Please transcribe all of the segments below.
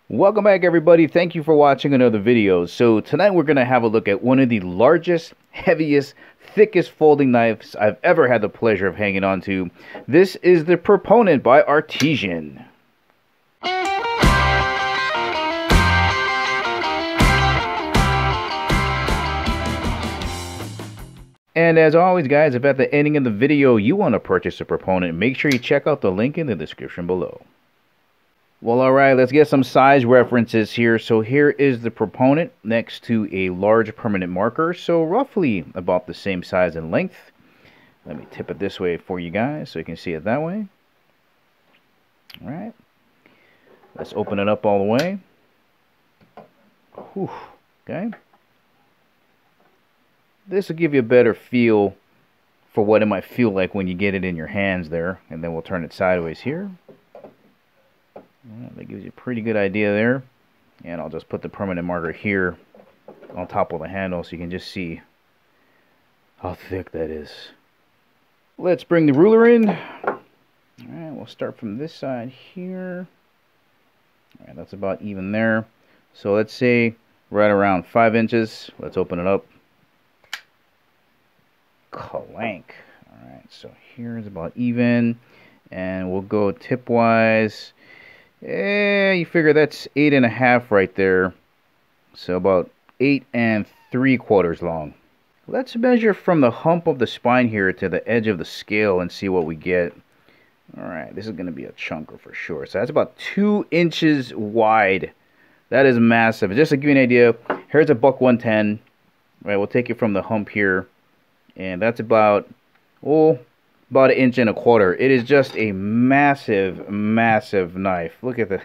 Welcome back, everybody. Thank you for watching another video. So tonight we're going to have a look at one of the largest, heaviest, thickest folding knives I've ever had the pleasure of hanging on to. This is the Proponent by Artisan. And as always, guys, if at the ending of the video you want to purchase a Proponent, make sure you check out the link in the description below. Well, alright, let's get some size references here. So here is the Proponent next to a large permanent marker. So roughly about the same size and length. Let me tip it this way for you guys so you can see it that way. Alright. Let's open it up all the way. Whew. Okay. This will give you a better feel for what it might feel like when you get it in your hands there. And then we'll turn it sideways here. That gives you a pretty good idea there. And I'll just put the permanent marker here on top of the handle so you can just see how thick that is. Let's bring the ruler in. Alright, we'll start from this side here. Alright, that's about even there. So let's say right around 5 inches. Let's open it up. Clank. Alright, so here's about even. And we'll go tip-wise. You figure that's 8.5 right there. So about 8 3/4 long. Let's measure from the hump of the spine here to the edge of the scale and see what we get. Alright, this is going to be a chunker for sure. So that's about 2 inches wide. That is massive. Just to give you an idea, here's a buck 110. Right, we'll take it from the hump here. And that's about, about 1 1/4 inches. It is just a massive, massive knife. Look at the...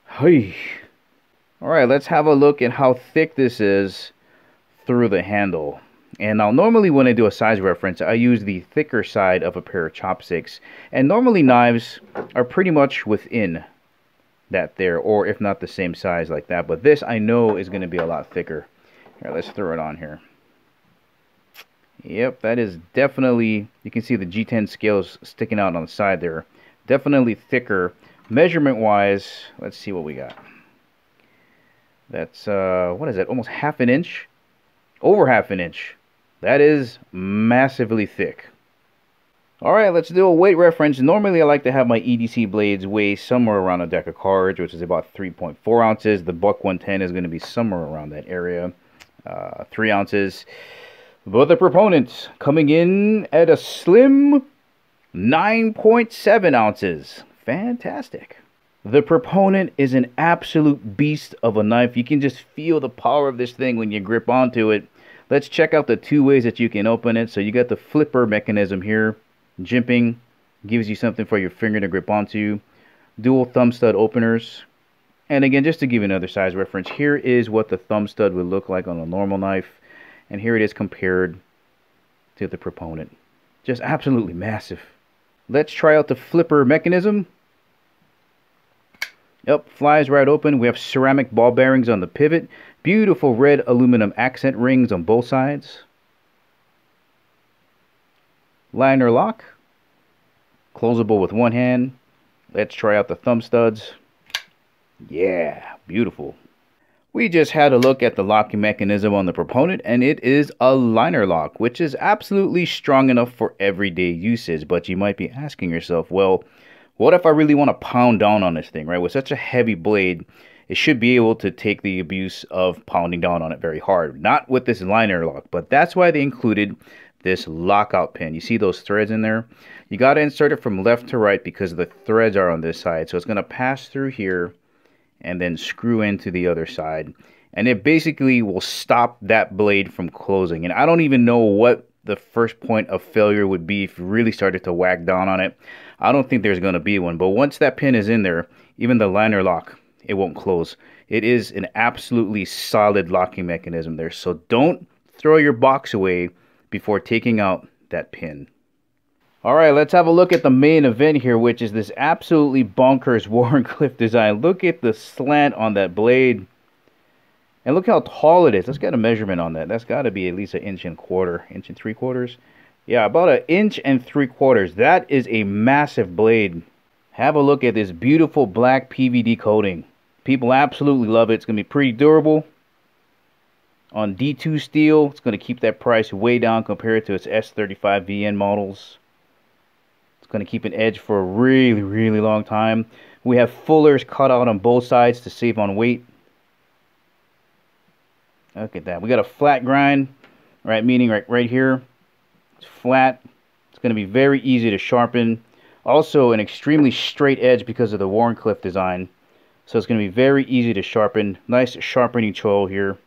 Hey. Alright, let's have a look at how thick this is through the handle. And now normally when I do a size reference, I use the thicker side of a pair of chopsticks. And normally knives are pretty much within that there, or if not the same size like that. But this I know is going to be a lot thicker. Here, let's throw it on here. Yep, that is definitely, you can see the G10 scales sticking out on the side there. Definitely thicker. Measurement wise, let's see what we got. That's, what is that, almost 1/2 inch? Over 1/2 inch. That is massively thick. Alright, let's do a weight reference. Normally I like to have my EDC blades weigh somewhere around a deck of cards, which is about 3.4 ounces. The buck 110 is going to be somewhere around that area. 3 ounces. But the Proponent coming in at a slim 9.7 ounces. Fantastic. The Proponent is an absolute beast of a knife. You can just feel the power of this thing when you grip onto it. Let's check out the 2 ways that you can open it. So you got the flipper mechanism here. Jimping gives you something for your finger to grip onto. Dual thumb stud openers. And again, just to give you another size reference, here is what the thumb stud would look like on a normal knife. And here it is compared to the Proponent. Just absolutely massive. Let's try out the flipper mechanism. Yep, flies right open. We have ceramic ball bearings on the pivot. Beautiful red aluminum accent rings on both sides. Liner lock. Closable with one hand. Let's try out the thumb studs. Yeah, beautiful. We just had a look at the locking mechanism on the Proponent, and it is a liner lock, which is absolutely strong enough for everyday uses. But you might be asking yourself, well, what if I really want to pound down on this thing, right? With such a heavy blade, it should be able to take the abuse of pounding down on it very hard. Not with this liner lock, but that's why they included this lockout pin. You see those threads in there? You got to insert it from left to right because the threads are on this side. So it's going to pass through here and then screw into the other side, and it basically will stop that blade from closing. And I don't even know what the first point of failure would be if you really started to whack down on it. I don't think there's going to be one, but once that pin is in there, even the liner lock, it won't close. It is an absolutely solid locking mechanism there, so don't throw your box away before taking out that pin. Alright, let's have a look at the main event here, which is this absolutely bonkers Wharncliffe design. Look at the slant on that blade. And look how tall it is. Let's get a measurement on that. That's got to be at least 1 1/4 inch, 1 3/4. Yeah, about 1 3/4 inches. That is a massive blade. Have a look at this beautiful black PVD coating. People absolutely love it. It's going to be pretty durable. On D2 steel, it's going to keep that price way down compared to its S35 VN models. It's going to keep an edge for a really, really long time. We have fullers cut out on both sides to save on weight. Look at that. We got a flat grind, right? Meaning right here, it's flat. It's going to be very easy to sharpen. Also, an extremely straight edge because of the Warncliffe design. So it's going to be very easy to sharpen. Nice sharpening choil here.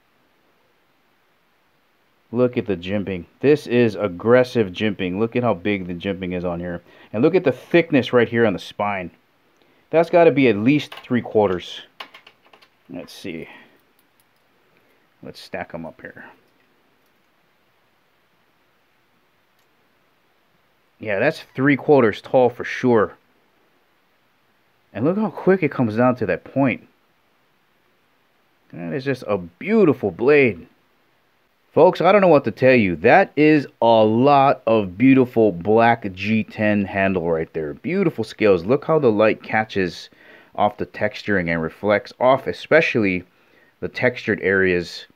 Look at the jimping. This is aggressive jimping. Look at how big the jimping is on here. And look at the thickness right here on the spine. That's got to be at least 3/4. Let's see. Let's stack them up here. Yeah, that's 3/4 tall for sure. And look how quick it comes down to that point. That is just a beautiful blade. Folks, I don't know what to tell you. That is a lot of beautiful black G10 handle right there. Beautiful scales. Look how the light catches off the texturing and reflects off, especially the textured areas.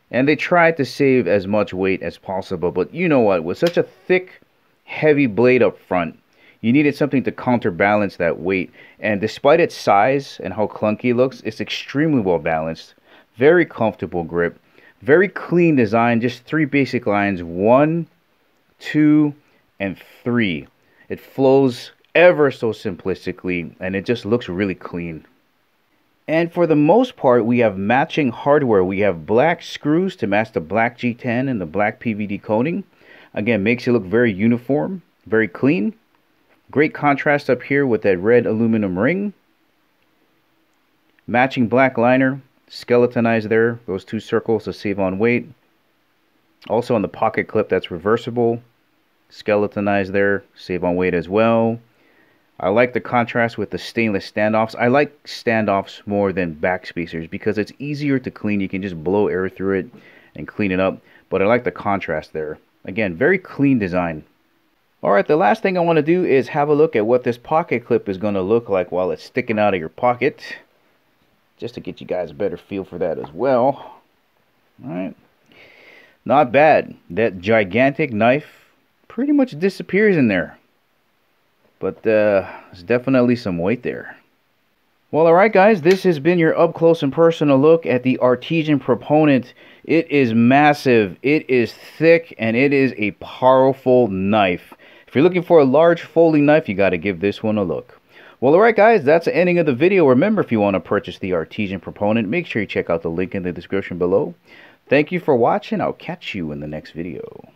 And they tried to save as much weight as possible. But you know what? With such a thick, heavy blade up front, you needed something to counterbalance that weight. And despite its size and how clunky it looks, it's extremely well balanced. Very comfortable grip. Very clean design, just 3 basic lines, 1, 2, and 3. It flows ever so simplistically, and it just looks really clean. And for the most part, we have matching hardware. We have black screws to match the black G10 and the black PVD coating. Again, makes it look very uniform, very clean. Great contrast up here with that red aluminum ring. Matching black liner. Skeletonized there, those 2 circles to save on weight. Also on the pocket clip, that's reversible, skeletonized there, save on weight as well. I like the contrast with the stainless standoffs. I like standoffs more than back spacers because it's easier to clean. You can just blow air through it and clean it up, but I like the contrast there. Again, very clean design. Alright, the last thing I want to do is have a look at what this pocket clip is going to look like while it's sticking out of your pocket. Just to get you guys a better feel for that as well. Alright. Not bad. That gigantic knife pretty much disappears in there. But there's definitely some weight there. Well, alright guys, this has been your up close and personal look at the Artisan Proponent. It is massive, it is thick, and it is a powerful knife. If you're looking for a large folding knife, you got to give this one a look. Well, alright guys, that's the ending of the video. Remember, if you want to purchase the Artisan Proponent, make sure you check out the link in the description below. Thank you for watching. I'll catch you in the next video.